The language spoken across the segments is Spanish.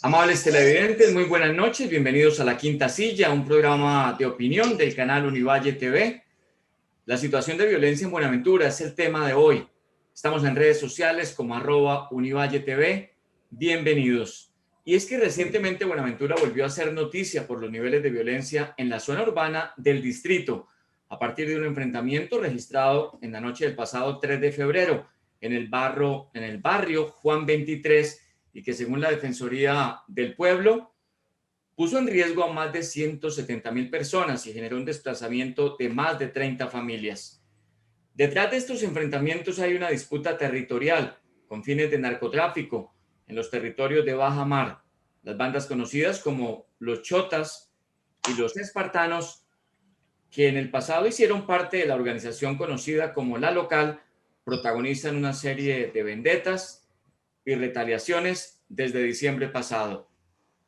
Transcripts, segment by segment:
Amables televidentes, muy buenas noches, bienvenidos a La Quinta Silla, un programa de opinión del canal Univalle TV. La situación de violencia en Buenaventura es el tema de hoy. Estamos en redes sociales como @Univalle TV. Bienvenidos. Y es que recientemente Buenaventura volvió a ser noticia por los niveles de violencia en la zona urbana del distrito, a partir de un enfrentamiento registrado en la noche del pasado 3 de febrero en el barrio Juan 23, y que según la Defensoría del Pueblo puso en riesgo a más de 170.000 personas y generó un desplazamiento de más de 30 familias. Detrás de estos enfrentamientos hay una disputa territorial con fines de narcotráfico en los territorios de Baja Mar. Las bandas conocidas como los Chotas y los Espartanos, que en el pasado hicieron parte de la organización conocida como La Local, protagonizan una serie de vendetas y retaliaciones desde diciembre pasado.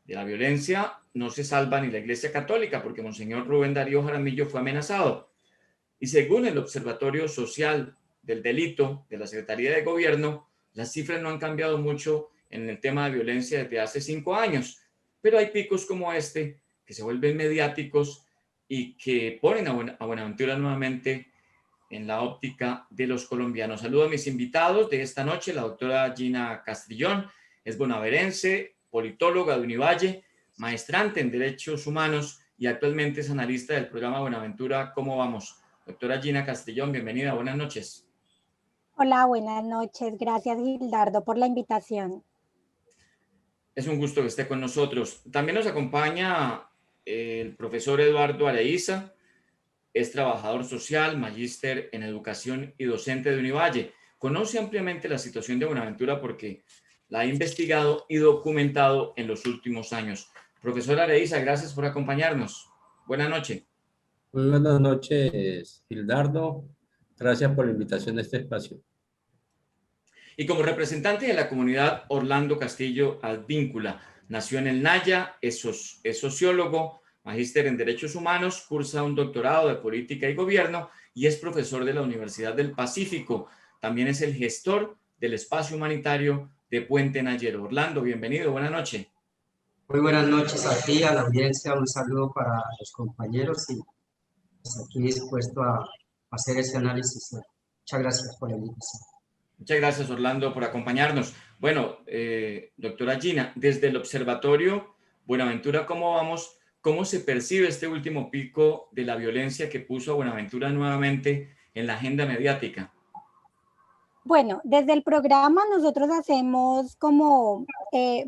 De la violencia no se salva ni la Iglesia Católica, porque Monseñor Rubén Darío Jaramillo fue amenazado. Y según el Observatorio Social del Delito de la Secretaría de Gobierno, las cifras no han cambiado mucho en el tema de violencia desde hace 5 años, pero hay picos como este que se vuelven mediáticos y que ponen a Buenaventura nuevamente en la óptica de los colombianos. Saludo a mis invitados de esta noche, la doctora Gina Castrillón, es bonaverense, politóloga de Univalle, maestrante en Derechos Humanos y actualmente es analista del programa Buenaventura ¿Cómo vamos? Doctora Gina Castrillón, bienvenida, buenas noches. Hola, buenas noches. Gracias, Gildardo, por la invitación. Es un gusto que esté con nosotros. También nos acompaña el profesor Eduardo Areiza, es trabajador social, magíster en educación y docente de Univalle. Conoce ampliamente la situación de Buenaventura porque la ha investigado y documentado en los últimos años. Profesor Areiza, gracias por acompañarnos. Buenas noches. Muy buenas noches, Gildardo. Gracias por la invitación a este espacio. Y como representante de la comunidad, Orlando Castillo Advíncula. Nació en el Naya, es sociólogo, magíster en Derechos Humanos, cursa un doctorado de Política y Gobierno y es profesor de la Universidad del Pacífico. También es el gestor del espacio humanitario de Puente Nayero. Orlando, bienvenido, buenas noches. Muy buenas noches a ti, a la audiencia, un saludo para los compañeros y pues, aquí dispuesto a hacer ese análisis. Muchas gracias por la invitación. Muchas gracias, Orlando, por acompañarnos. Bueno, doctora Gina, desde el Observatorio Buenaventura, ¿cómo vamos? ¿Cómo se percibe este último pico de la violencia que puso a Buenaventura nuevamente en la agenda mediática? Bueno, desde el programa nosotros hacemos como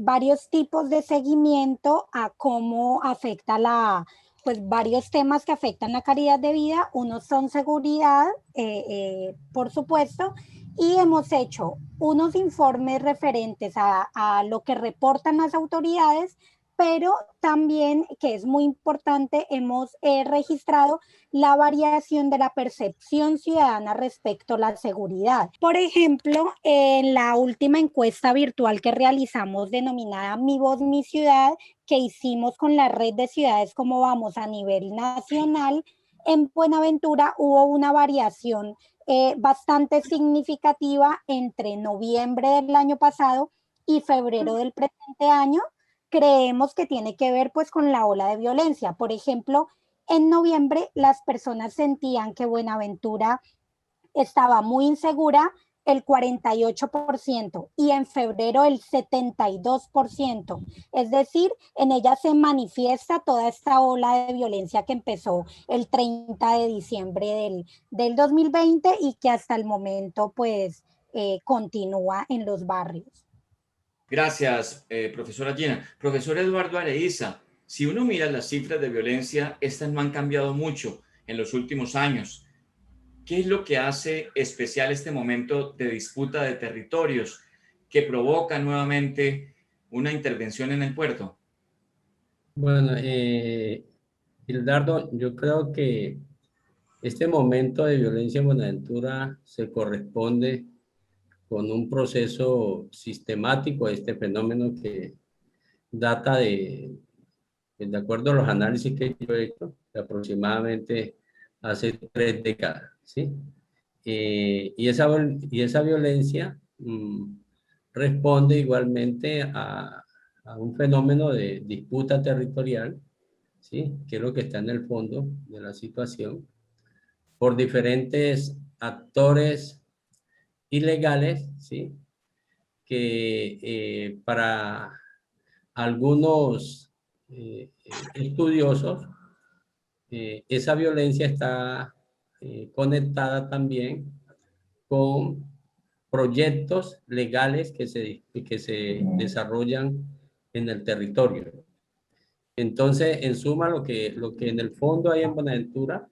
varios tipos de seguimiento a cómo afecta pues varios temas que afectan la calidad de vida. Unos son seguridad, por supuesto, y hemos hecho unos informes referentes a lo que reportan las autoridades, pero también, que es muy importante, hemos registrado la variación de la percepción ciudadana respecto a la seguridad. Por ejemplo, en la última encuesta virtual que realizamos denominada Mi Voz, Mi Ciudad, que hicimos con la red de ciudades Cómo Vamos a nivel nacional, en Buenaventura hubo una variación bastante significativa entre noviembre del año pasado y febrero del presente año. Creemos que tiene que ver pues con la ola de violencia. Por ejemplo, en noviembre las personas sentían que Buenaventura estaba muy insegura, el 48%, y en febrero el 72%. Es decir, en ella se manifiesta toda esta ola de violencia que empezó el 30 de diciembre del 2020 y que hasta el momento pues continúa en los barrios. Gracias, profesora Gina. Profesor Eduardo Areiza, si uno mira las cifras de violencia, estas no han cambiado mucho en los últimos años. ¿Qué es lo que hace especial este momento de disputa de territorios que provoca nuevamente una intervención en el puerto? Bueno, Gildardo, yo creo que este momento de violencia en Buenaventura se corresponde con un proceso sistemático de este fenómeno que data de acuerdo a los análisis que yo he hecho, de aproximadamente hace 3 décadas, ¿sí? Y esa violencia responde igualmente a un fenómeno de disputa territorial, ¿sí? Que es lo que está en el fondo de la situación, por diferentes actores ilegales, ¿sí? Que para algunos estudiosos, esa violencia está conectada también con proyectos legales que se desarrollan en el territorio. Entonces, en suma, lo que en el fondo hay en Buenaventura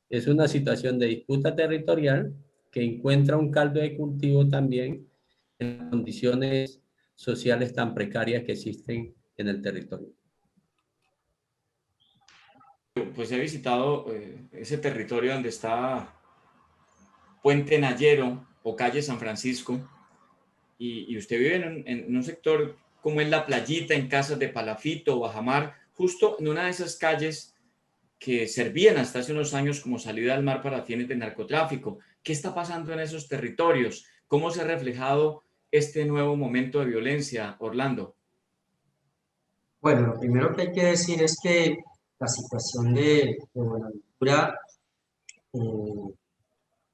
es una situación de disputa territorial que encuentra un caldo de cultivo también en las condiciones sociales tan precarias que existen en el territorio. Pues he visitado ese territorio donde está Puente Nayero o calle San Francisco, y usted vive en un sector como es La Playita, en Casas de Palafito, Bajamar, justo en una de esas calles que servían hasta hace unos años como salida al mar para fines de narcotráfico. ¿Qué está pasando en esos territorios? ¿Cómo se ha reflejado este nuevo momento de violencia, Orlando? Bueno, lo primero que hay que decir es que la situación de Buenaventura,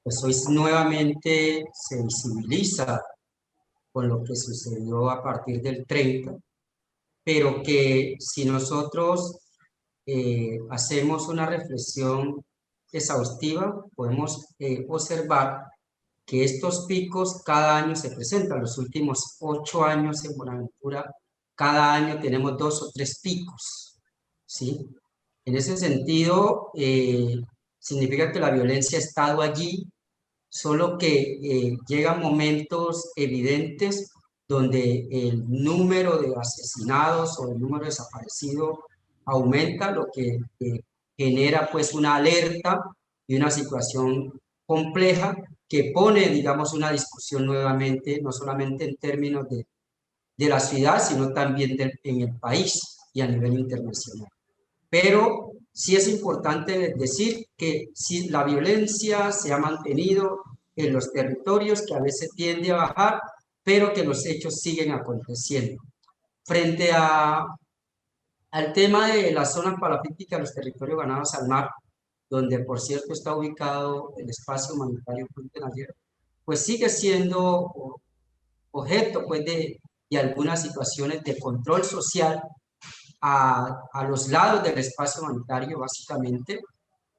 pues hoy nuevamente se visibiliza con lo que sucedió a partir del 30, pero que si nosotros hacemos una reflexión exhaustiva, podemos observar que estos picos cada año se presentan. Los últimos 8 años en Buenaventura, cada año tenemos 2 o 3 picos, ¿sí? En ese sentido, significa que la violencia ha estado allí, solo que llegan momentos evidentes donde el número de asesinados o el número de desaparecidos aumenta, lo que genera pues una alerta y una situación compleja que pone, digamos, una discusión nuevamente, no solamente en términos de la ciudad, sino también en el país y a nivel internacional. Pero sí es importante decir que si la violencia se ha mantenido en los territorios, que a veces tiende a bajar, pero que los hechos siguen aconteciendo. Frente al tema de las zonas palafíticas, los territorios ganados al mar, donde por cierto está ubicado el espacio humanitario Puente Nayero, pues sigue siendo objeto pues, de algunas situaciones de control social a los lados del espacio humanitario, básicamente,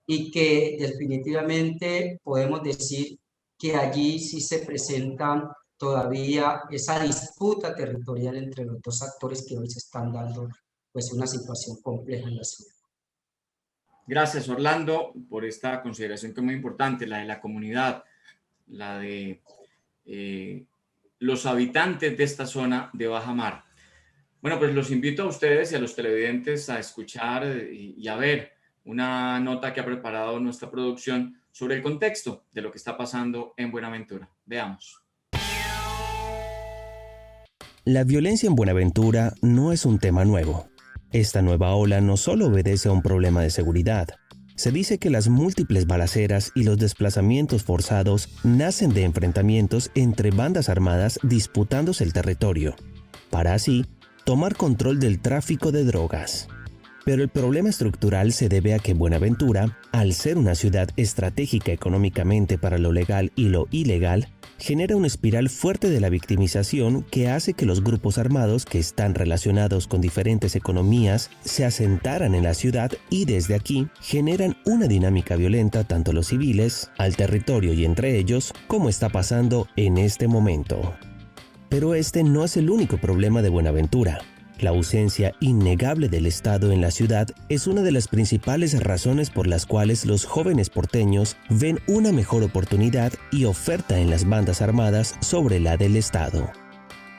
y que definitivamente podemos decir que allí sí se presentan todavía esa disputa territorial entre los dos actores que hoy se están dando pues una situación compleja en la ciudad. Gracias, Orlando, por esta consideración que es muy importante, la de la comunidad, la de los habitantes de esta zona de Bajamar. Bueno, pues los invito a ustedes y a los televidentes a escuchar y a ver una nota que ha preparado nuestra producción sobre el contexto de lo que está pasando en Buenaventura. Veamos. La violencia en Buenaventura no es un tema nuevo. Esta nueva ola no solo obedece a un problema de seguridad. Se dice que las múltiples balaceras y los desplazamientos forzados nacen de enfrentamientos entre bandas armadas disputándose el territorio, para así tomar control del tráfico de drogas. Pero el problema estructural se debe a que Buenaventura, al ser una ciudad estratégica económicamente para lo legal y lo ilegal, genera una espiral fuerte de la victimización que hace que los grupos armados que están relacionados con diferentes economías se asentaran en la ciudad y desde aquí generan una dinámica violenta tanto a los civiles, al territorio y entre ellos, como está pasando en este momento. Pero este no es el único problema de Buenaventura. La ausencia innegable del Estado en la ciudad es una de las principales razones por las cuales los jóvenes porteños ven una mejor oportunidad y oferta en las bandas armadas sobre la del Estado.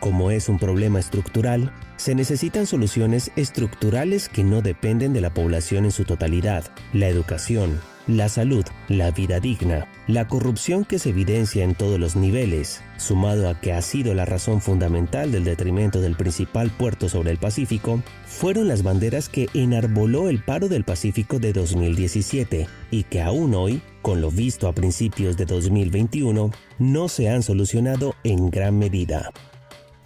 Como es un problema estructural, se necesitan soluciones estructurales que no dependen de la población en su totalidad: la educación, la salud, la vida digna, la corrupción que se evidencia en todos los niveles, sumado a que ha sido la razón fundamental del detrimento del principal puerto sobre el Pacífico, fueron las banderas que enarboló el paro del Pacífico de 2017 y que aún hoy, con lo visto a principios de 2021, no se han solucionado en gran medida.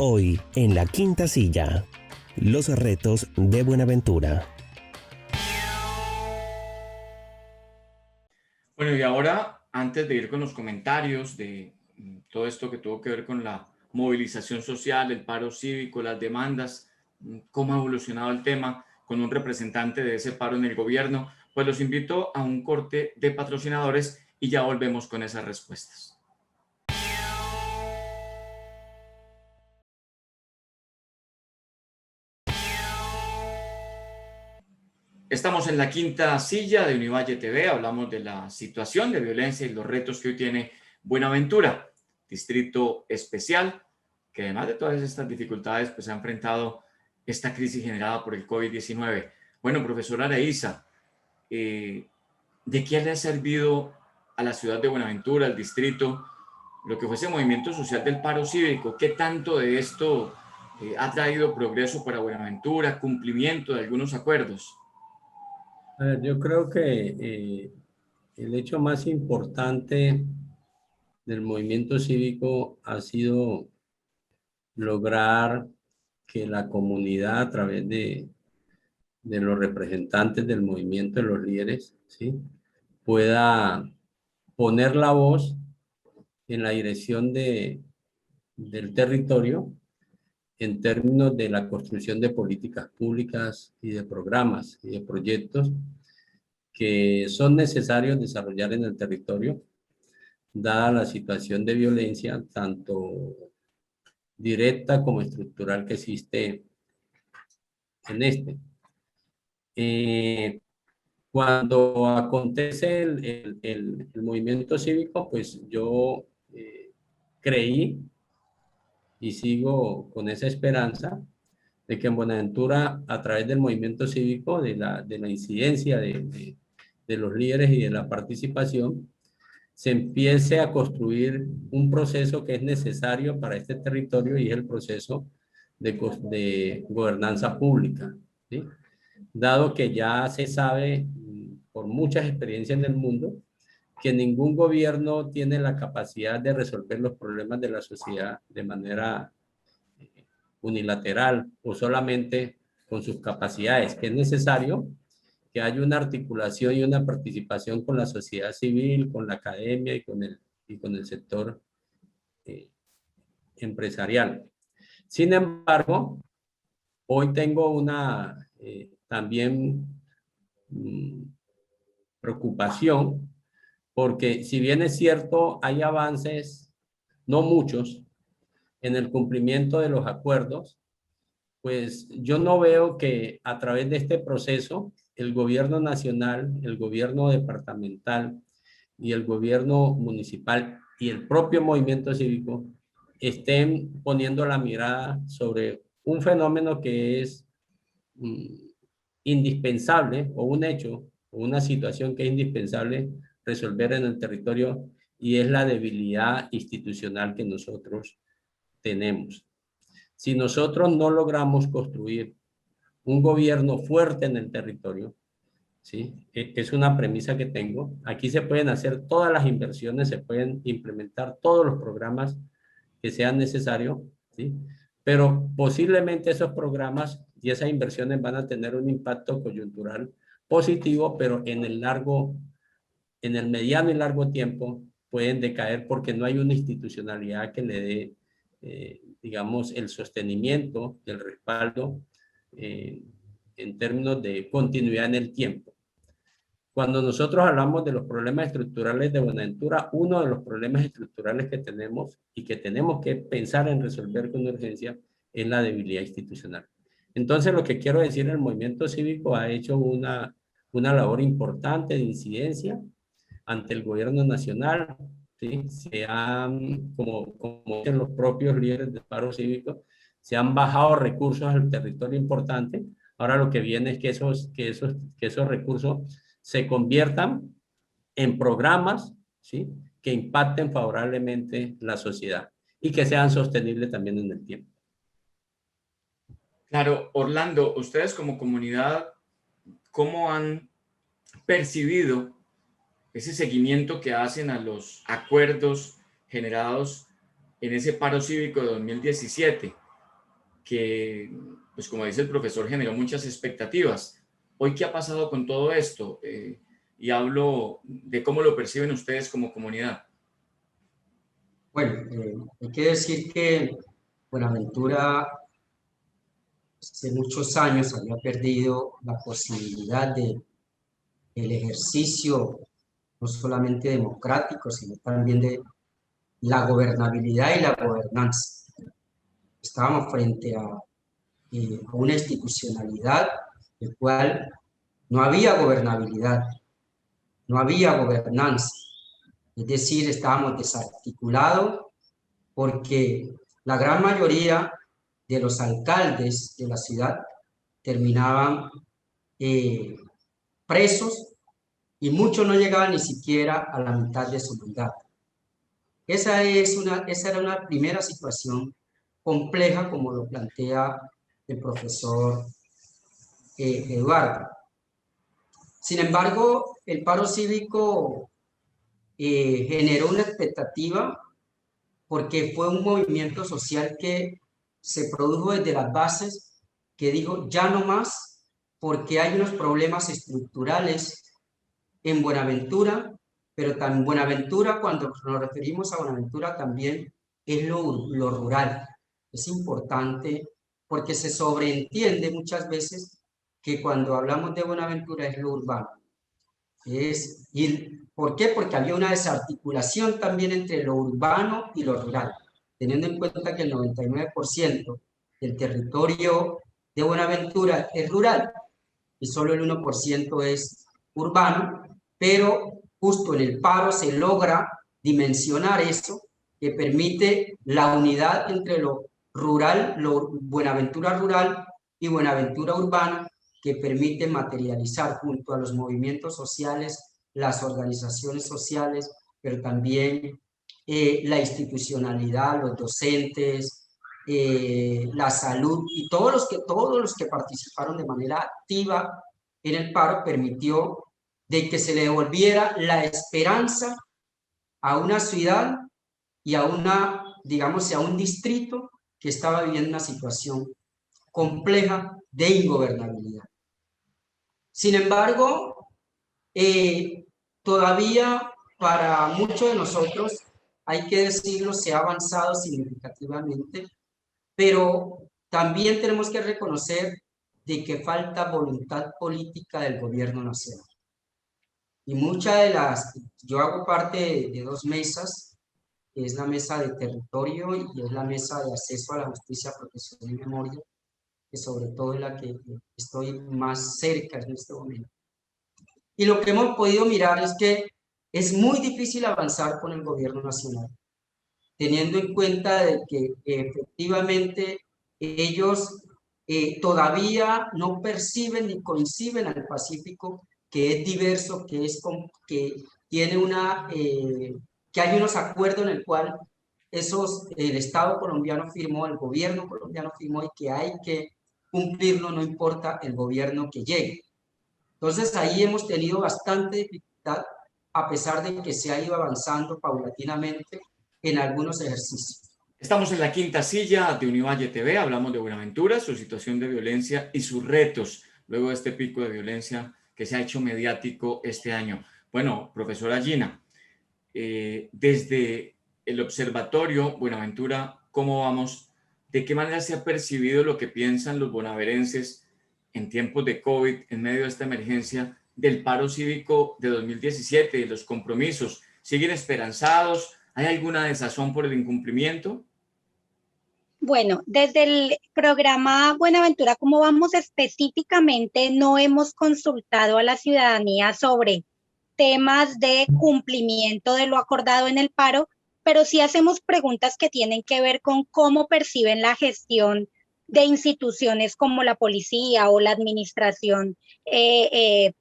Hoy, en La Quinta Silla, Los retos de Buenaventura. Bueno, y ahora, antes de ir con los comentarios de todo esto que tuvo que ver con la movilización social, el paro cívico, las demandas, cómo ha evolucionado el tema con un representante de ese paro en el gobierno, pues los invito a un corte de patrocinadores y ya volvemos con esas respuestas. Estamos en la quinta silla de Univalle TV, hablamos de la situación de violencia y los retos que hoy tiene Buenaventura, distrito especial, que además de todas estas dificultades, pues ha enfrentado esta crisis generada por el COVID-19. Bueno, profesora Areísa, ¿de qué le ha servido a la ciudad de Buenaventura, al distrito, lo que fue ese movimiento social del paro cívico? ¿Qué tanto de esto ha traído progreso para Buenaventura, cumplimiento de algunos acuerdos? A ver, yo creo que el hecho más importante del movimiento cívico ha sido lograr que la comunidad, a través de los representantes del movimiento, de los líderes, ¿sí?, pueda poner la voz en la dirección del territorio en términos de la construcción de políticas públicas y de programas y de proyectos que son necesarios desarrollar en el territorio, dada la situación de violencia, tanto directa como estructural que existe en este. Cuando acontece el movimiento cívico, pues yo creí y sigo con esa esperanza de que en Buenaventura, a través del movimiento cívico, de la incidencia de los líderes y de la participación, se empiece a construir un proceso que es necesario para este territorio y es el proceso de gobernanza pública, ¿sí? Dado que ya se sabe por muchas experiencias en el mundo que ningún gobierno tiene la capacidad de resolver los problemas de la sociedad de manera unilateral o solamente con sus capacidades, que es necesario que haya una articulación y una participación con la sociedad civil, con la academia y con el sector empresarial. Sin embargo, hoy tengo una también preocupación, porque si bien es cierto, hay avances, no muchos, en el cumplimiento de los acuerdos, pues yo no veo que a través de este proceso el gobierno nacional, el gobierno departamental y el gobierno municipal y el propio movimiento cívico estén poniendo la mirada sobre un fenómeno que es indispensable, o un hecho o una situación que es indispensable resolver en el territorio, y es la debilidad institucional que nosotros tenemos. Si nosotros no logramos construir un gobierno fuerte en el territorio, ¿sí?, es una premisa que tengo. Aquí se pueden hacer todas las inversiones, se pueden implementar todos los programas que sean necesarios, ¿sí?, pero posiblemente esos programas y esas inversiones van a tener un impacto coyuntural positivo, pero en el mediano y largo tiempo pueden decaer porque no hay una institucionalidad que le dé, digamos, el sostenimiento, el respaldo en términos de continuidad en el tiempo. Cuando nosotros hablamos de los problemas estructurales de Buenaventura, uno de los problemas estructurales que tenemos y que tenemos que pensar en resolver con urgencia es la debilidad institucional. Entonces, lo que quiero decir, el movimiento cívico ha hecho una labor importante de incidencia ante el gobierno nacional, ¿sí? Se han, como dicen los propios líderes del paro cívico, se han bajado recursos al territorio importante. Ahora lo que viene es que esos recursos se conviertan en programas, ¿sí?, que impacten favorablemente la sociedad y que sean sostenibles también en el tiempo. Claro, Orlando, ustedes como comunidad, ¿cómo han percibido ese seguimiento que hacen a los acuerdos generados en ese paro cívico de 2017? Que pues como dice el profesor, generó muchas expectativas. Hoy, ¿qué ha pasado con todo esto? Y hablo de cómo lo perciben ustedes como comunidad. Bueno, hay que decir que Buenaventura hace muchos años había perdido la posibilidad de el ejercicio no solamente democrático, sino también de la gobernabilidad y la gobernanza. Estábamos frente a una institucionalidad en la cual no había gobernabilidad, no había gobernanza. Es decir, estábamos desarticulados porque la gran mayoría de los alcaldes de la ciudad terminaban presos y muchos no llegaban ni siquiera a la mitad de su mandato. Esa era una primera situación compleja, como lo plantea el profesor Eduardo. Sin embargo, el paro cívico generó una expectativa porque fue un movimiento social que se produjo desde las bases, que dijo ya no más, porque hay unos problemas estructurales en Buenaventura, pero también Buenaventura, cuando nos referimos a Buenaventura, también es lo rural. Es importante porque se sobreentiende muchas veces que cuando hablamos de Buenaventura es lo urbano. ¿Por qué? Porque había una desarticulación también entre lo urbano y lo rural, teniendo en cuenta que el 99% del territorio de Buenaventura es rural y solo el 1% es urbano, pero justo en el paro se logra dimensionar eso, que permite la unidad entre lo rural, Buenaventura rural y Buenaventura urbana, que permite materializar junto a los movimientos sociales, las organizaciones sociales, pero también la institucionalidad, los docentes, la salud y todos los que participaron de manera activa en el paro, permitió de que se le devolviera la esperanza a una ciudad y a digamos, a un distrito que estaba viviendo una situación compleja de ingobernabilidad. Sin embargo, todavía para muchos de nosotros, hay que decirlo, se ha avanzado significativamente, pero también tenemos que reconocer de que falta voluntad política del gobierno nacional. Y yo hago parte de dos mesas, que es la mesa de territorio y es la mesa de acceso a la justicia, protección y memoria, que sobre todo es la que estoy más cerca en este momento. Y lo que hemos podido mirar es que es muy difícil avanzar con el gobierno nacional, teniendo en cuenta de que efectivamente ellos todavía no perciben ni conciben al Pacífico, que es diverso, que tiene que hay unos acuerdos en el cual el Estado colombiano firmó, el gobierno colombiano firmó y que hay que cumplirlo, no importa el gobierno que llegue. Entonces ahí hemos tenido bastante dificultad, a pesar de que se ha ido avanzando paulatinamente en algunos ejercicios. Estamos en la quinta silla de Univalle TV, hablamos de Buenaventura, su situación de violencia y sus retos luego de este pico de violencia que se ha hecho mediático este año. Bueno, profesora Gina, desde el Observatorio Buenaventura, ¿cómo vamos? ¿De qué manera se ha percibido lo que piensan los bonaverenses en tiempos de COVID, en medio de esta emergencia del paro cívico de 2017 y los compromisos? ¿Siguen esperanzados? ¿Hay alguna desazón por el incumplimiento? Bueno, desde el programa Buenaventura, ¿cómo vamos específicamente? No hemos consultado a la ciudadanía sobre temas de cumplimiento de lo acordado en el paro, pero sí hacemos preguntas que tienen que ver con cómo perciben la gestión de instituciones como la policía o la administración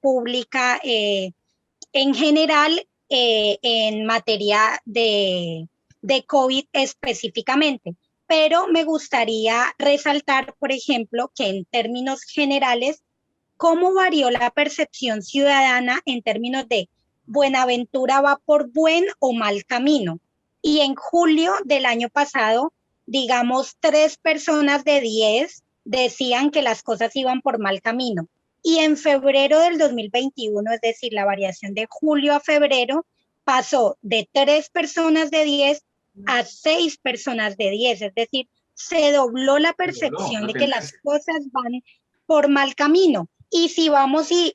pública en general en materia de COVID específicamente. Pero me gustaría resaltar, por ejemplo, que en términos generales, ¿cómo varió la percepción ciudadana en términos de Buenaventura va por buen o mal camino? Y en julio del año pasado, digamos, 3 personas de 10 decían que las cosas iban por mal camino. Y en febrero del 2021, es decir, la variación de julio a febrero, pasó de 3 personas de 10 a 6 personas de 10, es decir, se dobló la percepción de que las cosas van por mal camino. Y si vamos y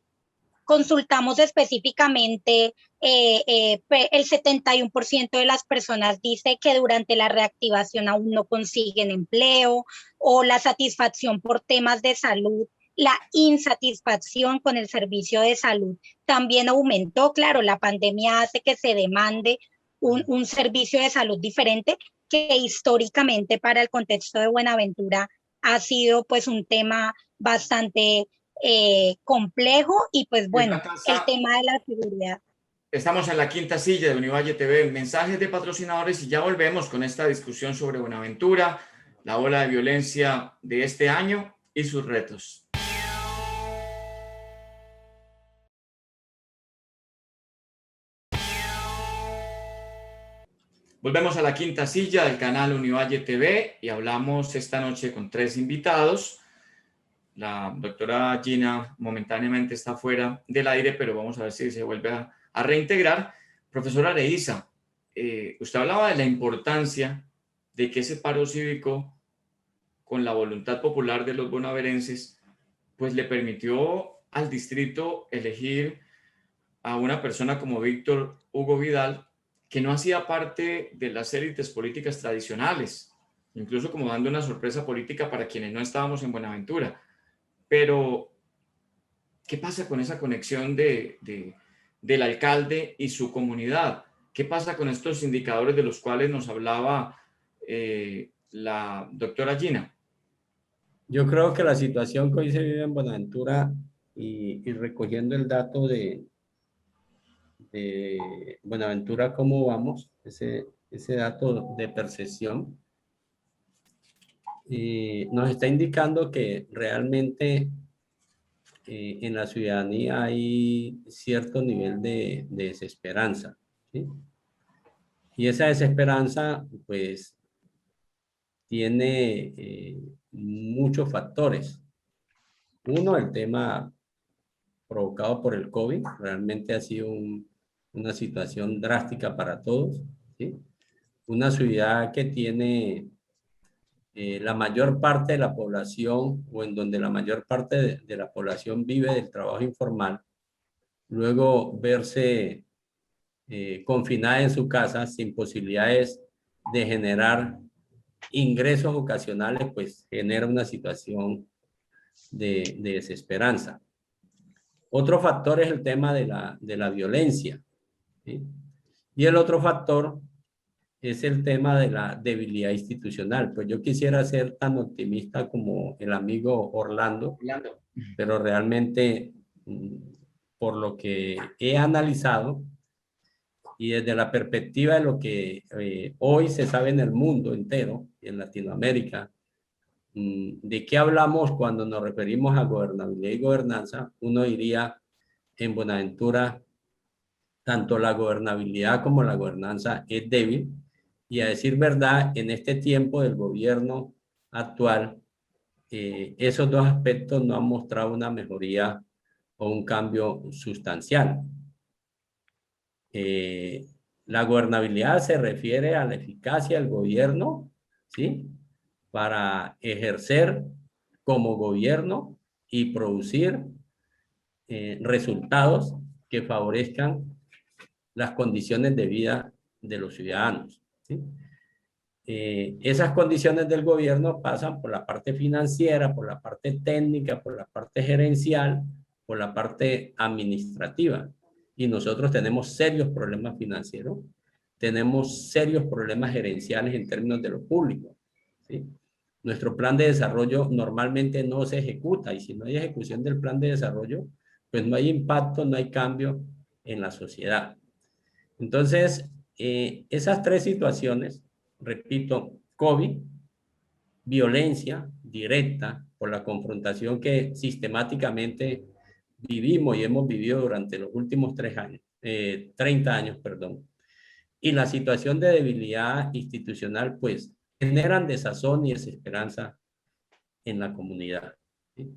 consultamos específicamente, el 71% de las personas dice que durante la reactivación aún no consiguen empleo, o la satisfacción por temas de salud, la insatisfacción con el servicio de salud también aumentó. Claro, la pandemia hace que se demande un servicio de salud diferente, que históricamente para el contexto de Buenaventura ha sido pues un tema bastante complejo, y pues bueno, el tema de la seguridad. Estamos en la quinta silla de Univalle TV, mensajes de patrocinadores, y ya volvemos con esta discusión sobre Buenaventura, la ola de violencia de este año y sus retos. Volvemos a la quinta silla del canal Univalle TV y hablamos esta noche con 3 invitados. La doctora Gina momentáneamente está fuera del aire, pero vamos a ver si se vuelve a reintegrar. Profesora Areísa, usted hablaba de la importancia de que ese paro cívico, con la voluntad popular de los bonaverenses, pues le permitió al distrito elegir a una persona como Víctor Hugo Vidal, que no hacía parte de las élites políticas tradicionales, incluso como dando una sorpresa política para quienes no estábamos en Buenaventura. Pero, ¿qué pasa con esa conexión del alcalde y su comunidad? ¿Qué pasa con estos indicadores de los cuales nos hablaba la doctora Gina? Yo creo que la situación que hoy se vive en Buenaventura, y recogiendo el dato de Buenaventura, cómo vamos, ese dato de percepción, nos está indicando que realmente en la ciudadanía hay cierto nivel de desesperanza, ¿sí? Y esa desesperanza, pues, tiene muchos factores. Uno, el tema provocado por el COVID, realmente ha sido una situación drástica para todos, ¿sí? Una ciudad que tiene la mayor parte de la población, o en donde la mayor parte de la población vive del trabajo informal, luego verse confinada en su casa sin posibilidades de generar ingresos ocasionales, pues genera una situación de desesperanza. Otro factor es el tema de la violencia, ¿sí? Y el otro factor es el tema de la debilidad institucional. Pues yo quisiera ser tan optimista como el amigo Orlando, pero realmente, por lo que he analizado y desde la perspectiva de lo que hoy se sabe en el mundo entero, en Latinoamérica, ¿de qué hablamos cuando nos referimos a gobernabilidad y gobernanza? Uno diría, en Buenaventura, tanto la gobernabilidad como la gobernanza es débil, y a decir verdad, en este tiempo del gobierno actual, esos dos aspectos no han mostrado una mejoría o un cambio sustancial. La gobernabilidad se refiere a la eficacia del gobierno, ¿sí?, para ejercer como gobierno y producir resultados que favorezcan las condiciones de vida de los ciudadanos, ¿sí? Esas condiciones del gobierno pasan por la parte financiera, por la parte técnica, por la parte gerencial, por la parte administrativa. Y nosotros tenemos serios problemas financieros, tenemos serios problemas gerenciales en términos de lo público, ¿sí? Nuestro plan de desarrollo normalmente no se ejecuta, y si no hay ejecución del plan de desarrollo, pues no hay impacto, no hay cambio en la sociedad. Entonces, esas 3 situaciones, repito, COVID, violencia directa por la confrontación que sistemáticamente vivimos y hemos vivido durante los últimos 30 años, perdón, y la situación de debilidad institucional, pues generan desazón y desesperanza en la comunidad. ¿Sí?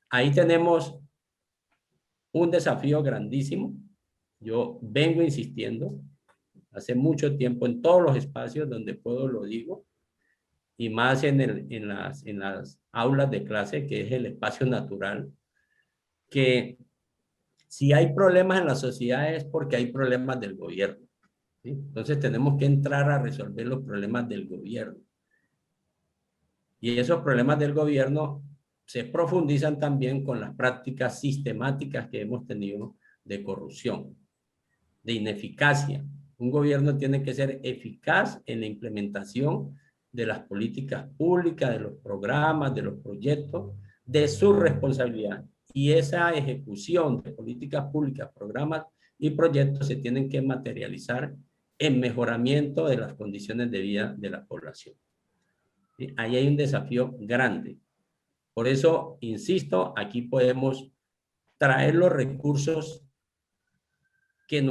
Ahí tenemos un desafío grandísimo. Yo vengo insistiendo hace mucho tiempo en todos los espacios donde puedo lo digo, y más en las aulas de clase, que es el espacio natural, que si hay problemas en la sociedad es porque hay problemas del gobierno. ¿Sí? Entonces tenemos que entrar a resolver los problemas del gobierno. Y esos problemas del gobierno se profundizan también con las prácticas sistemáticas que hemos tenido de corrupción, de ineficacia. Un gobierno tiene que ser eficaz en la implementación de las políticas públicas, de los programas, de los proyectos, de su responsabilidad. Y esa ejecución de políticas públicas, programas y proyectos se tienen que materializar en mejoramiento de las condiciones de vida de la población. ¿Sí? Ahí hay un desafío grande. Por eso, insisto, aquí podemos traer los recursos que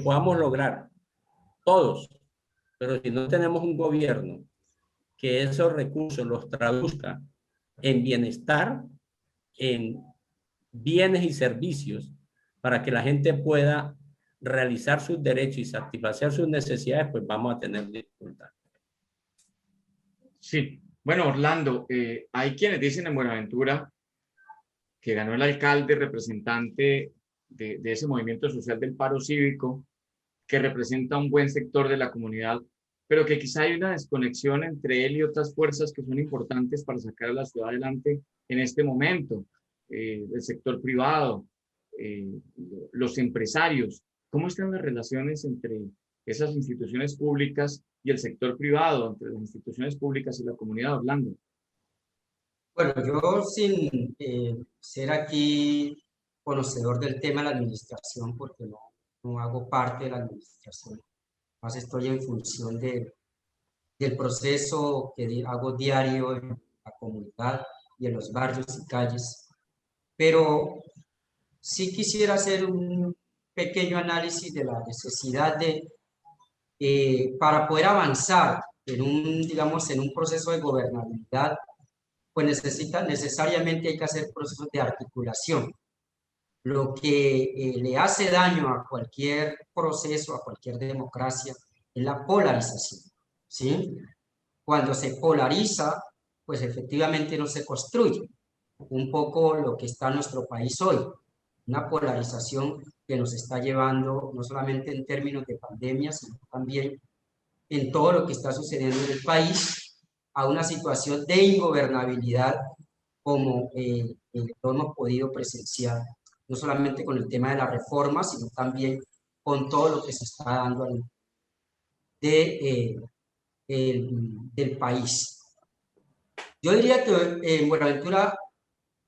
podamos lograr, todos. Pero si no tenemos un gobierno que esos recursos los traduzca en bienestar, en bienes y servicios, para que la gente pueda realizar sus derechos y satisfacer sus necesidades, pues vamos a tener dificultades. Sí, bueno, Orlando, hay quienes dicen en Buenaventura que ganó el alcalde representante de ese movimiento social del paro cívico, que representa un buen sector de la comunidad, pero que quizá hay una desconexión entre él y otras fuerzas que son importantes para sacar a la ciudad adelante en este momento, el sector privado, los empresarios. ¿Cómo están las relaciones entre esas instituciones públicas y el sector privado, entre las instituciones públicas y la comunidad, Orlando? Bueno, yo sin ser aquí conocedor del tema de la administración, porque no hago parte de la administración, más estoy en función del proceso que hago diario en la comunidad y en los barrios y calles, pero sí quisiera hacer un pequeño análisis de la necesidad para poder avanzar en un proceso de gobernabilidad, pues necesariamente hay que hacer procesos de articulación. Lo que le hace daño a cualquier proceso, a cualquier democracia, es la polarización, ¿sí? Cuando se polariza, pues efectivamente no se construye. Un poco lo que está en nuestro país hoy, una polarización que nos está llevando no solamente en términos de pandemia, sino también en todo lo que está sucediendo en el país, a una situación de ingobernabilidad como lo hemos podido presenciar, no solamente con el tema de la reforma, sino también con todo lo que se está dando del país. Yo diría que en Buenaventura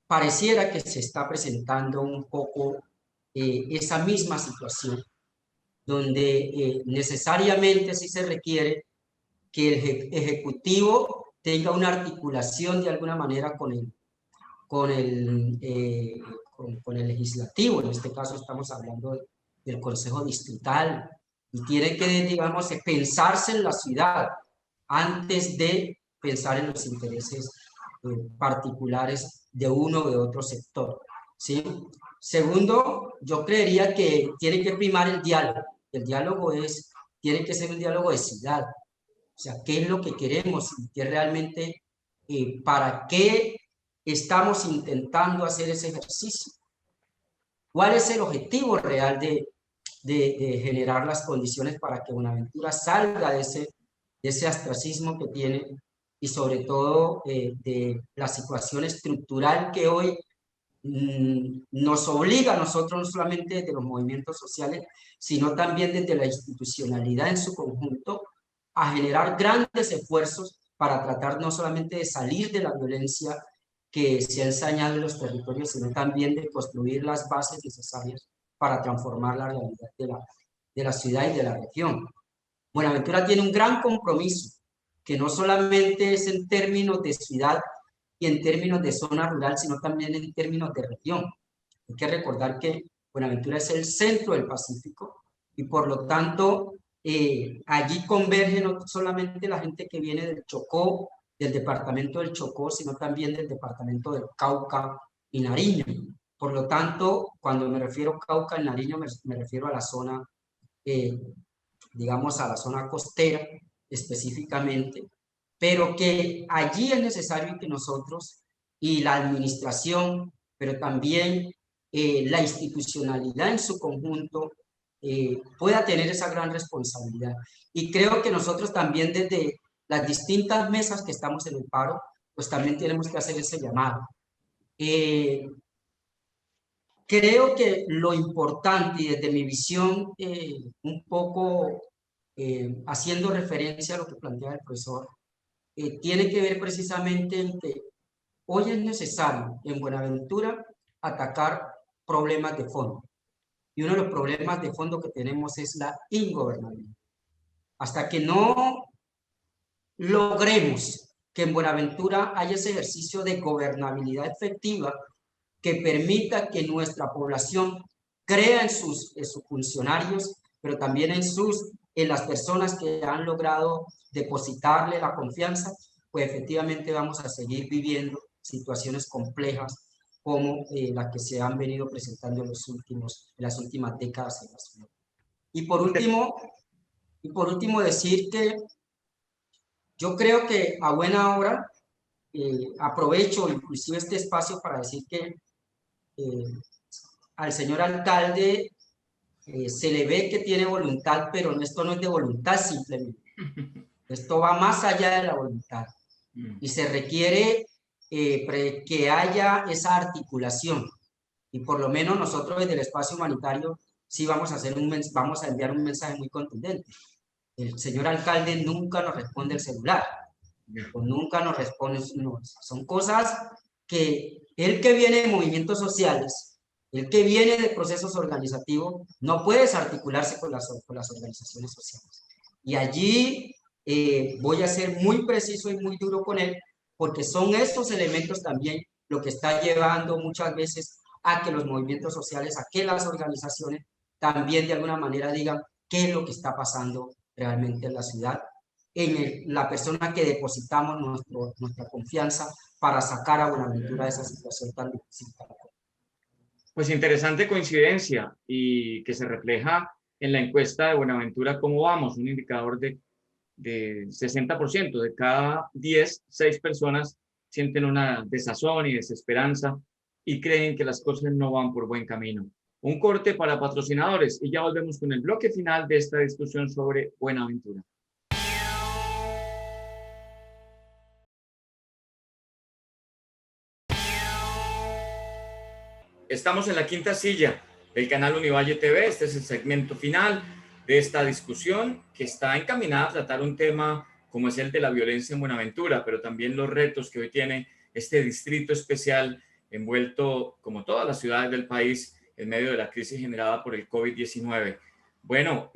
pareciera que se está presentando un poco esa misma situación, donde necesariamente sí se requiere que el Ejecutivo tenga una articulación de alguna manera con el Legislativo. En este caso estamos hablando del Consejo Distrital, y tiene que, digamos, pensarse en la ciudad antes de pensar en los intereses particulares de uno o de otro sector, ¿sí? Segundo, yo creería que tiene que primar el diálogo. El diálogo tiene que ser un diálogo de ciudad. O sea, ¿qué es lo que queremos? ¿Qué realmente, para qué estamos intentando hacer ese ejercicio? ¿Cuál es el objetivo real de generar las condiciones para que Buenaventura salga de ese ostracismo que tiene, y sobre todo de la situación estructural que hoy nos obliga a nosotros, no solamente desde los movimientos sociales, sino también desde la institucionalidad en su conjunto, a generar grandes esfuerzos para tratar no solamente de salir de la violencia que se ha ensañado en los territorios, sino también de construir las bases necesarias para transformar la realidad de la ciudad y de la región. Buenaventura tiene un gran compromiso, que no solamente es en términos de ciudad y en términos de zona rural, sino también en términos de región. Hay que recordar que Buenaventura es el centro del Pacífico, y por lo tanto allí converge no solamente la gente que viene del Chocó, del departamento del Chocó, sino también del departamento del Cauca y Nariño. Por lo tanto, cuando me refiero a Cauca y Nariño, me refiero a la zona, digamos, a la zona costera específicamente, pero que allí es necesario que nosotros y la administración, pero también la institucionalidad en su conjunto, pueda tener esa gran responsabilidad. Y creo que nosotros también desde las distintas mesas que estamos en el paro, pues también tenemos que hacer ese llamado. Creo que lo importante, y desde mi visión, un poco haciendo referencia a lo que plantea el profesor, tiene que ver precisamente en que hoy es necesario en Buenaventura atacar problemas de fondo. Y uno de los problemas de fondo que tenemos es la ingobernabilidad. Hasta que no logremos que en Buenaventura haya ese ejercicio de gobernabilidad efectiva que permita que nuestra población crea en sus funcionarios, pero también en las personas que han logrado depositarle la confianza, pues efectivamente vamos a seguir viviendo situaciones complejas como las que se han venido presentando en las últimas décadas en la ciudad. Y por último decir que yo creo que a buena hora, aprovecho inclusive este espacio para decir que al señor alcalde se le ve que tiene voluntad, pero esto no es de voluntad simplemente. Esto va más allá de la voluntad. Y se requiere que haya esa articulación. Y por lo menos nosotros desde el espacio humanitario sí vamos a enviar un mensaje muy contundente. El señor alcalde nunca nos responde el celular. O nunca nos responde. No, son cosas que el que viene de movimientos sociales, el que viene de procesos organizativos, no puede desarticularse con las organizaciones sociales. Y allí voy a ser muy preciso y muy duro con él, porque son estos elementos también lo que está llevando muchas veces a que los movimientos sociales, a que las organizaciones también de alguna manera digan qué es lo que está pasando realmente en la ciudad, en la persona que depositamos nuestra confianza para sacar a Buenaventura de esa situación tan difícil. Pues interesante coincidencia y que se refleja en la encuesta de Buenaventura cómo vamos, un indicador de 60%, de cada 10, 6 personas sienten una desazón y desesperanza y creen que las cosas no van por buen camino. Un corte para patrocinadores y ya volvemos con el bloque final de esta discusión sobre Buenaventura. Estamos en la quinta silla del canal Univalle TV. Este es el segmento final de esta discusión que está encaminada a tratar un tema como es el de la violencia en Buenaventura, pero también los retos que hoy tiene este distrito especial envuelto, como todas las ciudades del país, en medio de la crisis generada por el COVID-19. Bueno,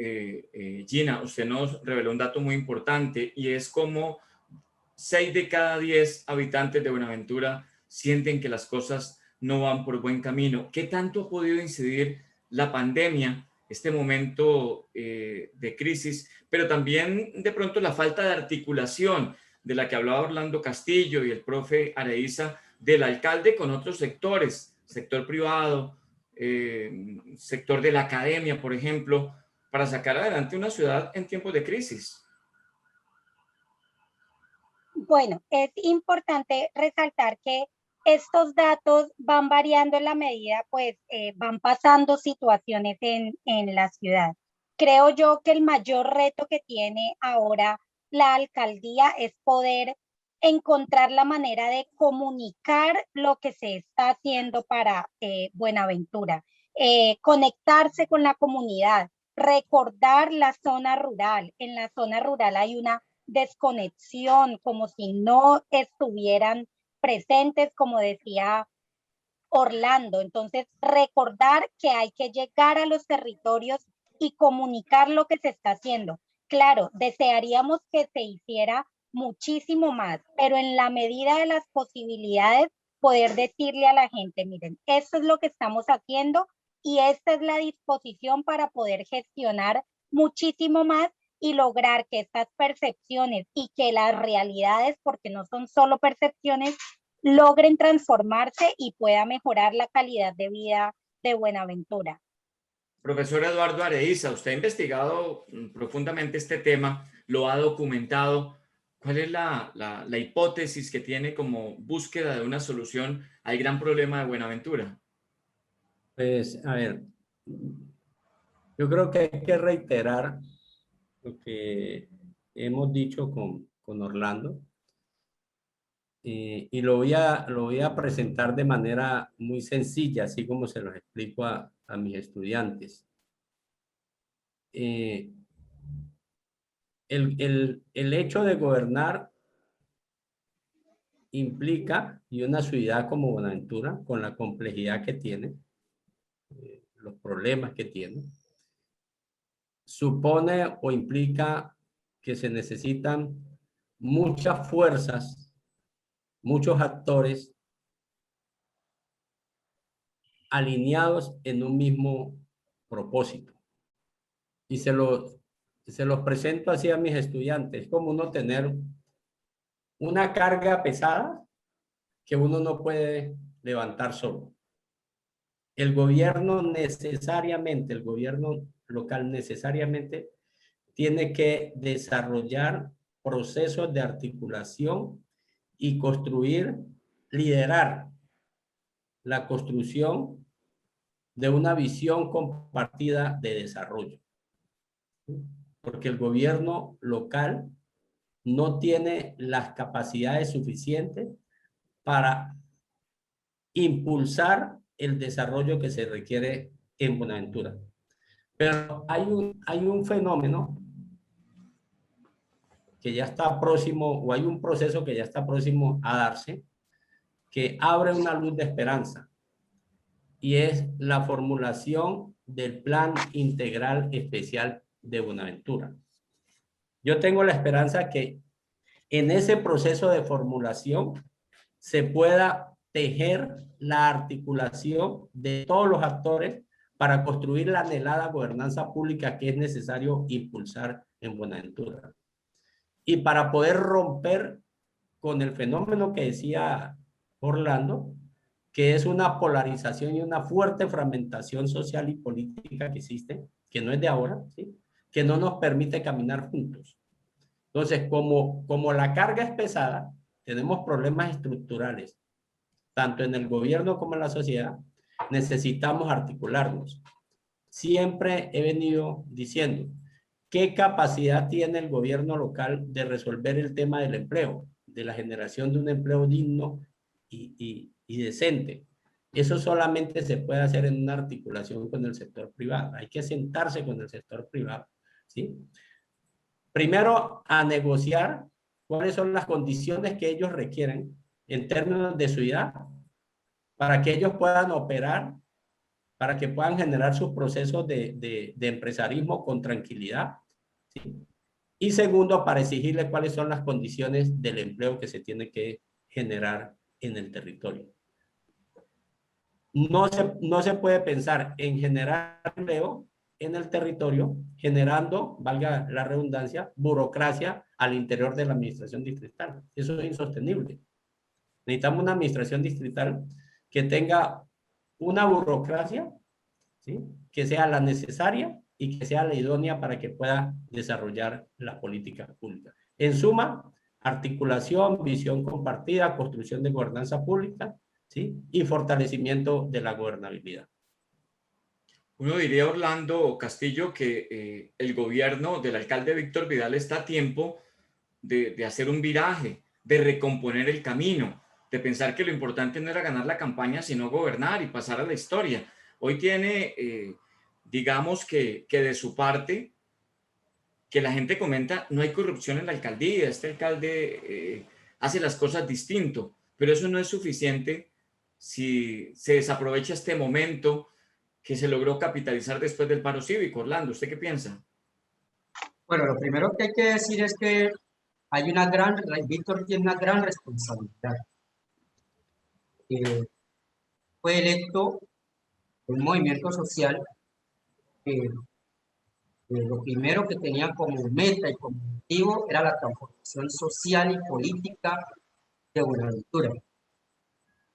Gina, usted nos reveló un dato muy importante y es como 6 de cada 10 habitantes de Buenaventura sienten que las cosas no van por buen camino. ¿Qué tanto ha podido incidir la pandemia, este momento de crisis, pero también de pronto la falta de articulación de la que hablaba Orlando Castillo y el profe Areiza, del alcalde con otros sectores, sector privado, sector de la academia, por ejemplo, para sacar adelante una ciudad en tiempos de crisis? Bueno, es importante resaltar que estos datos van variando en la medida, pues van pasando situaciones en la ciudad. Creo yo que el mayor reto que tiene ahora la alcaldía es poder encontrar la manera de comunicar lo que se está haciendo para Buenaventura, conectarse con la comunidad, recordar la zona rural. En la zona rural hay una desconexión, como si no estuvieran presentes, como decía Orlando. Entonces, recordar que hay que llegar a los territorios y comunicar lo que se está haciendo. Claro, desearíamos que se hiciera muchísimo más, pero en la medida de las posibilidades, poder decirle a la gente, miren, esto es lo que estamos haciendo y esta es la disposición para poder gestionar muchísimo más y lograr que estas percepciones y que las realidades, porque no son solo percepciones, logren transformarse y pueda mejorar la calidad de vida de Buenaventura. Profesor Eduardo Areiza, usted ha investigado profundamente este tema, lo ha documentado. ¿Cuál es la hipótesis que tiene como búsqueda de una solución al gran problema de Buenaventura? Pues, a ver, yo creo que hay que reiterar lo que hemos dicho con Orlando, y lo voy a presentar de manera muy sencilla, así como se los explico a mis estudiantes. El hecho de gobernar implica, y una ciudad como Buenaventura, con la complejidad que tiene, los problemas que tiene, supone o implica que se necesitan muchas fuerzas, muchos actores alineados en un mismo propósito. Y se los presento así a mis estudiantes. Es como uno tener una carga pesada que uno no puede levantar solo. El gobierno local necesariamente tiene que desarrollar procesos de articulación y liderar la construcción de una visión compartida de desarrollo. Porque el gobierno local no tiene las capacidades suficientes para impulsar el desarrollo que se requiere en Buenaventura. Pero hay un fenómeno que ya está próximo, o hay un proceso que ya está próximo a darse, que abre una luz de esperanza, y es la formulación del Plan Integral Especial de Buenaventura. Yo tengo la esperanza que en ese proceso de formulación se pueda tejer la articulación de todos los actores para construir la anhelada gobernanza pública que es necesario impulsar en Buenaventura. Y para poder romper con el fenómeno que decía Orlando, que es una polarización y una fuerte fragmentación social y política que existe, que no es de ahora, ¿sí? Que no nos permite caminar juntos. Entonces, como la carga es pesada, tenemos problemas estructurales, tanto en el gobierno como en la sociedad, necesitamos articularnos. Siempre he venido diciendo, ¿qué capacidad tiene el gobierno local de resolver el tema del empleo, de la generación de un empleo digno y decente? Eso solamente se puede hacer en una articulación con el sector privado. Hay que sentarse con el sector privado, ¿sí? Primero, a negociar cuáles son las condiciones que ellos requieren en términos de ciudad para que ellos puedan operar, para que puedan generar sus procesos de empresarismo con tranquilidad, ¿sí? Y segundo, para exigirle cuáles son las condiciones del empleo que se tiene que generar en el territorio. No se puede pensar en generar empleo en el territorio generando, valga la redundancia, burocracia al interior de la administración distrital. Eso es insostenible. Necesitamos una administración distrital que tenga una burocracia, ¿sí?, que sea la necesaria y que sea la idónea para que pueda desarrollar las políticas públicas. En suma, articulación, visión compartida, construcción de gobernanza pública, ¿sí?, y fortalecimiento de la gobernabilidad. Uno diría, Orlando Castillo, que el gobierno del alcalde Víctor Vidal está a tiempo de hacer un viraje, de recomponer el camino, de pensar que lo importante no era ganar la campaña, sino gobernar y pasar a la historia. Hoy tiene, digamos que de su parte, que la gente comenta, no hay corrupción en la alcaldía, este alcalde hace las cosas distinto, pero eso no es suficiente si se desaprovecha este momento que se logró capitalizar después del paro cívico. Orlando, ¿usted qué piensa? Bueno, lo primero que hay que decir es que Víctor tiene una gran responsabilidad. Fue electo un movimiento social Lo primero que tenía como meta y como objetivo era la transformación social y política de Buenaventura. En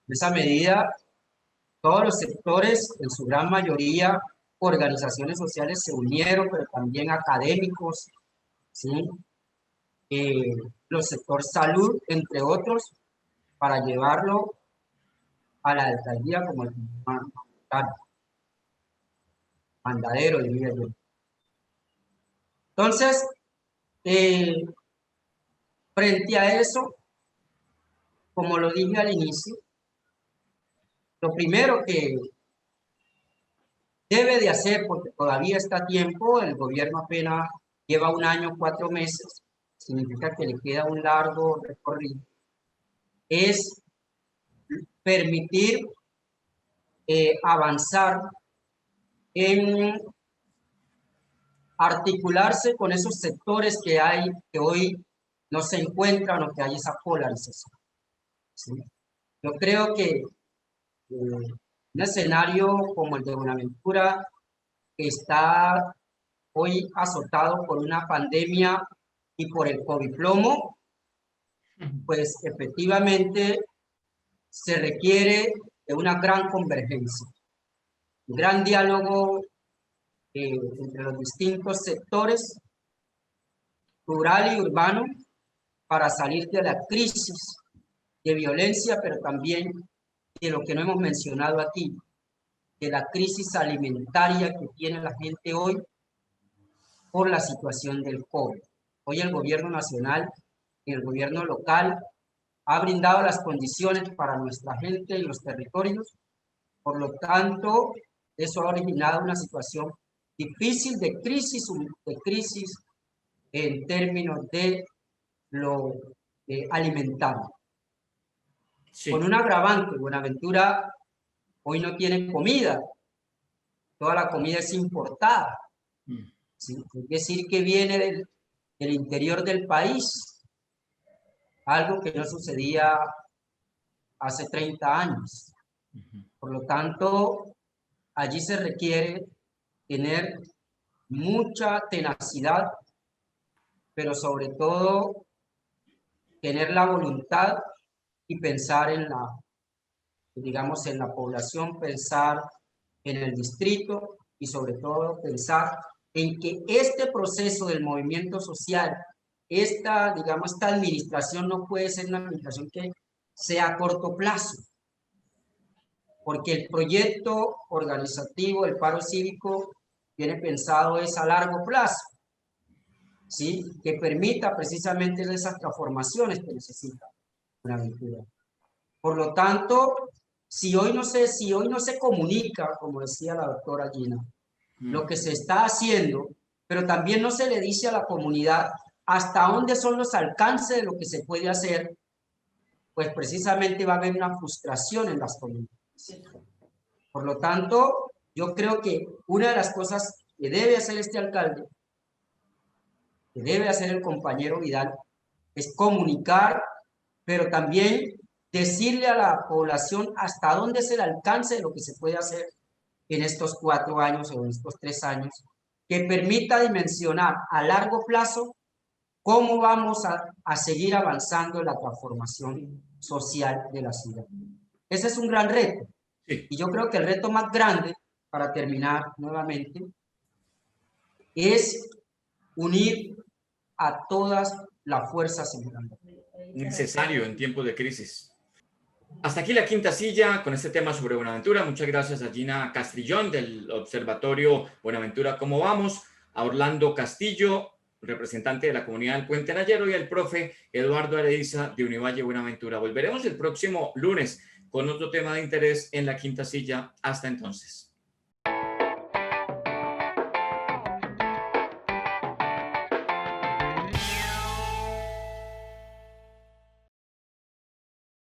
esa medida, todos los sectores, en su gran mayoría, organizaciones sociales se unieron, pero también académicos, ¿sí? Los sectores salud, entre otros, para llevarlo a la alcaldía como el mandadero, diría yo. Entonces, frente a eso, como lo dije al inicio, lo primero que debe de hacer, porque todavía está a tiempo, el gobierno apenas lleva 1 año, 4 meses, significa que le queda un largo recorrido, es permitir avanzar en articularse con esos sectores que hay, que hoy no se encuentran o que hay esa polarización. ¿Sí? Yo creo que un escenario como el de Buenaventura, que está hoy azotado por una pandemia y por el COVID-plomo, pues efectivamente se requiere de una gran convergencia, un gran diálogo entre los distintos sectores, rural y urbano, para salir de la crisis de violencia, pero también de lo que no hemos mencionado aquí, de la crisis alimentaria que tiene la gente hoy por la situación del COVID. Hoy el gobierno nacional y el gobierno local ha brindado las condiciones para nuestra gente y los territorios. Por lo tanto, eso ha originado una situación difícil de crisis en términos de lo alimentario. Sí. Con un agravante, Buenaventura hoy no tiene comida, toda la comida es importada. ¿Sí? Es decir, que viene del interior del país, algo que no sucedía hace 30 años. Por lo tanto, allí se requiere tener mucha tenacidad, pero sobre todo tener la voluntad y pensar en la, digamos, en la población, pensar en el distrito y sobre todo pensar en que este proceso del movimiento social, esta administración no puede ser una administración que sea a corto plazo, porque el proyecto organizativo, el paro cívico, tiene pensado es a largo plazo, ¿sí? Que permita precisamente esas transformaciones que necesita Buenaventura. Por lo tanto, si hoy no se comunica, como decía la doctora Gina, lo que se está haciendo, pero también no se le dice a la comunidad hasta dónde son los alcances de lo que se puede hacer, pues precisamente va a haber una frustración en las comunidades. Por lo tanto, yo creo que una de las cosas que debe hacer este alcalde, que debe hacer el compañero Vidal, es comunicar, pero también decirle a la población hasta dónde es el alcance de lo que se puede hacer en estos 4 años o en estos 3 años, que permita dimensionar a largo plazo cómo vamos a seguir avanzando en la transformación social de la ciudad. Ese es un gran reto. Sí. Y yo creo que el reto más grande, para terminar nuevamente, es unir a todas las fuerzas en grande. Necesario en tiempos de crisis. Hasta aquí la quinta silla con este tema sobre Buenaventura. Muchas gracias a Gina Castrillón del Observatorio Buenaventura ¿Cómo vamos? A Orlando Castillo, representante de la comunidad del Puente Nayero, y al profe Eduardo Areiza de Univalle Buenaventura. Volveremos el próximo lunes con otro tema de interés en la quinta silla. Hasta entonces.